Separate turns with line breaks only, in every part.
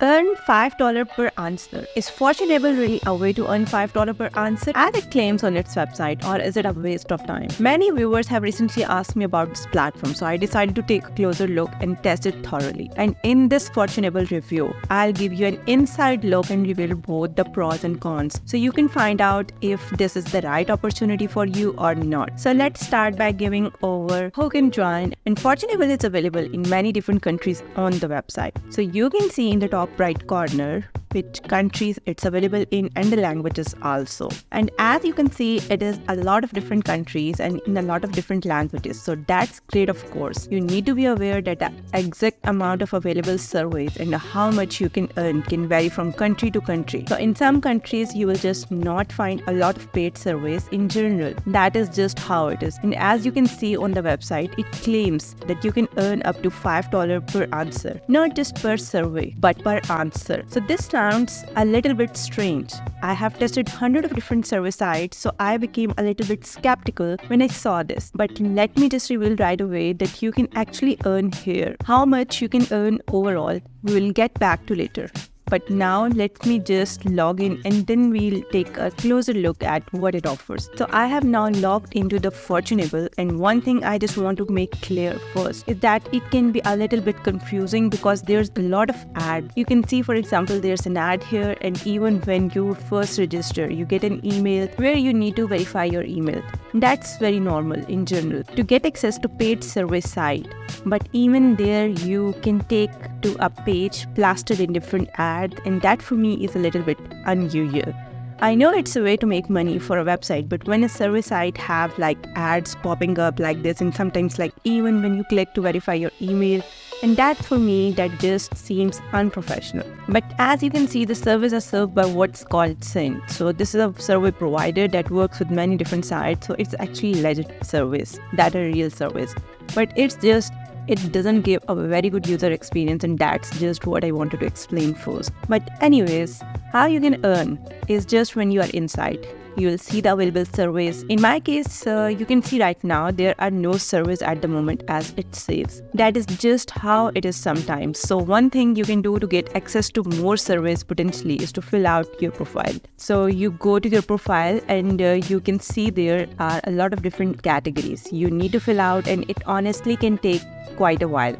Earn $5 per answer. Is Fortuneable really a way to earn $5 per answer as it claims on its website, or is it a waste of time? Many viewers have recently asked me about this platform, so I decided to take a closer look and test it thoroughly. And in this Fortuneable review, I'll give you an inside look and reveal both the pros and cons, so you can find out if this is the right opportunity for you or not. So let's start by giving over who can join. And Fortuneable is available in many different countries on the website. So you can see in the top right corner which countries it's available in and the languages also. And as you can see, it is a lot of different countries and in a lot of different languages. So that's great, of course. You need to be aware that the exact amount of available surveys and how much you can earn can vary from country to country. So in some countries, you will just not find a lot of paid surveys in general. That is just how it is. And as you can see on the website, it claims that you can earn up to $5 per answer, not just per survey, but per answer. So this sounds a little bit strange. I have tested hundreds of different survey sites, so I became a little bit skeptical when I saw this. But let me just reveal right away that you can actually earn here. How much you can earn overall, we will get back to later. But now let me just log in and then we'll take a closer look at what it offers. So I have now logged into the Fortuneable, and one thing I just want to make clear first is that it can be a little bit confusing because there's a lot of ads. You can see, for example, there's an ad here, and even when you first register, you get an email where you need to verify your email. That's very normal in general to get access to paid survey site. But even there, you can take to a page plastered in different ads, and that for me is a little bit unusual. I know it's a way to make money for a website, but when a survey site have like ads popping up like this, and sometimes like even when you click to verify your email, and that for me, that just seems unprofessional. But as you can see, the services are served by what's called Cint. So this is a survey provider that works with many different sites. So it's actually legit service, that are real service. But it doesn't give a very good user experience, and that's just what I wanted to explain first. But anyways, how you can earn is just when you are inside. You will see the available surveys. In my case, you can see right now there are no surveys at the moment as it says. That is just how it is sometimes. So one thing you can do to get access to more surveys potentially is to fill out your profile. So you go to your profile and you can see there are a lot of different categories you need to fill out, and it honestly can take quite a while.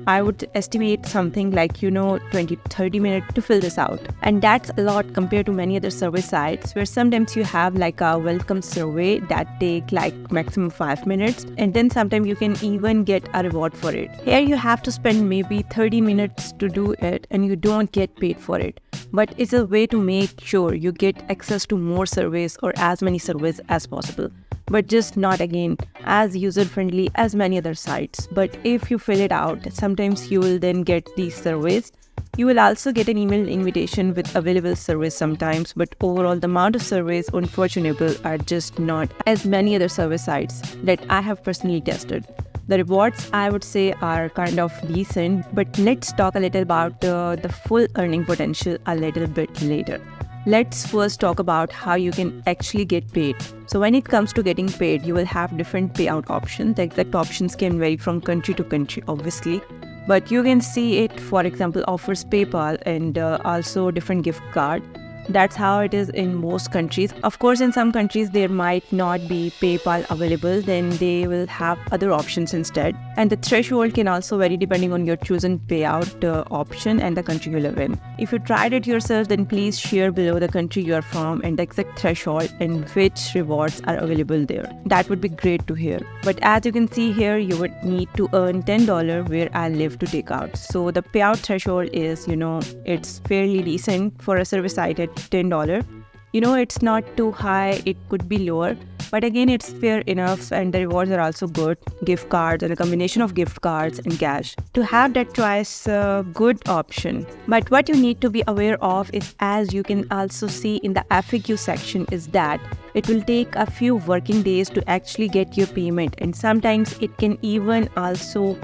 I would estimate something like 20-30 minutes to fill this out. And that's a lot compared to many other survey sites where sometimes you have like a welcome survey that take like maximum 5 minutes, and then sometimes you can even get a reward for it. Here you have to spend maybe 30 minutes to do it and you don't get paid for it. But it's a way to make sure you get access to more surveys or as many surveys as possible. But just not again as user-friendly as many other sites. But if you fill it out, sometimes you will then get these surveys. You will also get an email invitation with available surveys sometimes, but overall the amount of surveys on Fortuneable are just not as many other survey sites that I have personally tested. The rewards, I would say, are kind of decent, but let's talk a little about the full earning potential a little bit later. Let's first talk about how you can actually get paid. So when it comes to getting paid, you will have different payout options. The exact options can vary from country to country, obviously. But you can see it, for example, offers PayPal and also different gift card. That's how it is in most countries. Of course, in some countries, there might not be PayPal available, then they will have other options instead. And the threshold can also vary depending on your chosen payout option and the country you live in. If you tried it yourself, then please share below the country you are from and the exact threshold and which rewards are available there. That would be great to hear. But as you can see here, you would need to earn $10 where I live to take out. So the payout threshold is, it's fairly decent for a service site at $10. It's not too high, it could be lower, but again, it's fair enough, and the rewards are also good. Gift cards and a combination of gift cards and cash. To have that choice, good option. But what you need to be aware of is, as you can also see in the FAQ section, is that it will take a few working days to actually get your payment, and sometimes it can even also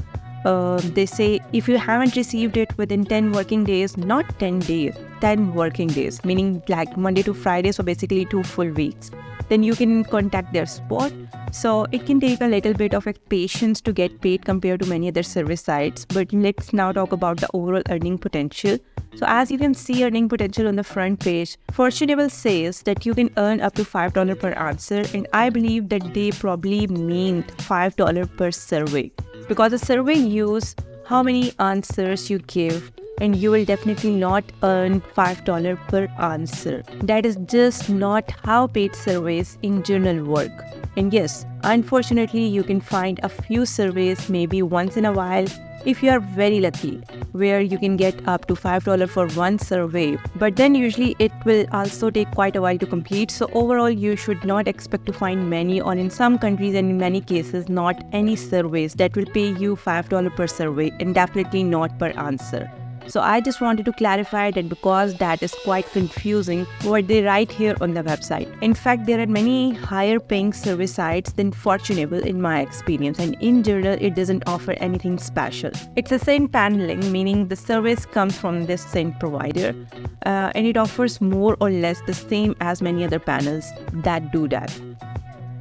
they say if you haven't received it within 10 working days, not 10 days, 10 working days, meaning like Monday to Friday, so basically 2 full weeks, then you can contact their support. So it can take a little bit of patience to get paid compared to many other service sites. But let's now talk about the overall earning potential. So as you can see earning potential on the front page, Fortunable says that you can earn up to $5 per answer, and I believe that they probably mean $5 per survey, because a survey use how many answers you give, and you will definitely not earn $5 per answer. That is just not how paid surveys in general work. And yes, unfortunately, you can find a few surveys maybe once in a while if you are very lucky, where you can get up to $5 for one survey. But then usually it will also take quite a while to complete. So overall, you should not expect to find many, or in some countries and in many cases, not any surveys that will pay you $5 per survey, and definitely not per answer. So I just wanted to clarify that, because that is quite confusing what they write here on the website. In fact, there are many higher paying survey sites than Fortunable in my experience, and in general, it doesn't offer anything special. It's a scent paneling, meaning the service comes from this scent provider, and it offers more or less the same as many other panels that do that.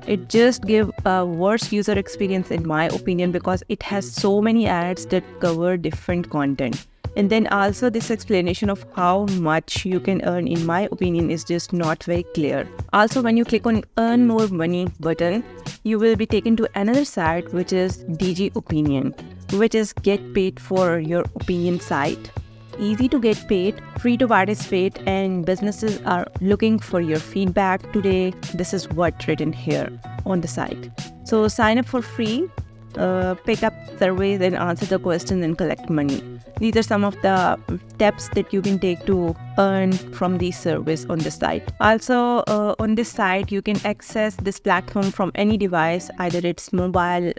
It just gives a worse user experience in my opinion, because it has so many ads that cover different content. And then also this explanation of how much you can earn, in my opinion, is just not very clear. Also, when you click on earn more money button, you will be taken to another site, which is DG Opinion, which is get paid for your opinion site. Easy to get paid, free to participate, and businesses are looking for your feedback today. This is what's written here on the site. So sign up for free, pick up surveys and answer the questions and collect money. These are some of the steps that you can take to earn from these surveys on the site. Also, on this site, you can access this platform from any device, either it's mobile,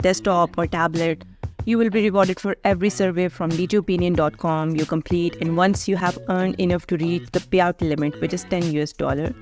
desktop, or tablet. You will be rewarded for every survey from dgopinion.com you complete, and once you have earned enough to reach the payout limit, which is $10,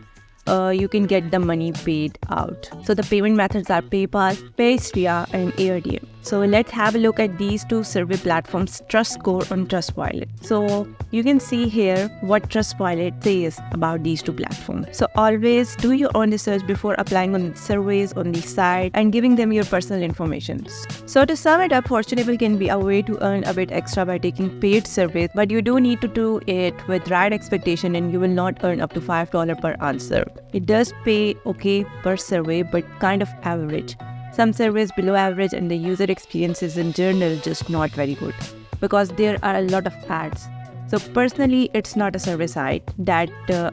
you can get the money paid out. So the payment methods are PayPal, Paystria, and Airtm. So let's have a look at these two survey platforms' trust score on Trustpilot. So you can see here what Trustpilot says about these two platforms. So always do your own research before applying on surveys on the site and giving them your personal information. So to sum it up, Fortunable can be a way to earn a bit extra by taking paid surveys, but you do need to do it with right expectation, and you will not earn up to $5 per answer. It does pay okay per survey, but kind of average. Some surveys below average, and the user experience is in general just not very good, because there are a lot of ads. So personally, it's not a survey site that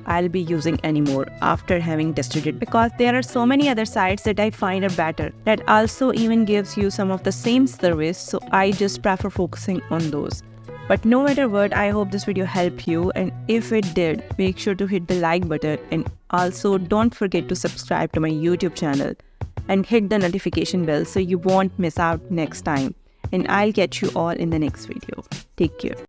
I'll be using anymore after having tested it, because there are so many other sites that I find are better, that also even gives you some of the same surveys. So I just prefer focusing on those. But no matter what, I hope this video helped you, and if it did, make sure to hit the like button, and also don't forget to subscribe to my YouTube channel and hit the notification bell so you won't miss out next time. And I'll catch you all in the next video. Take care.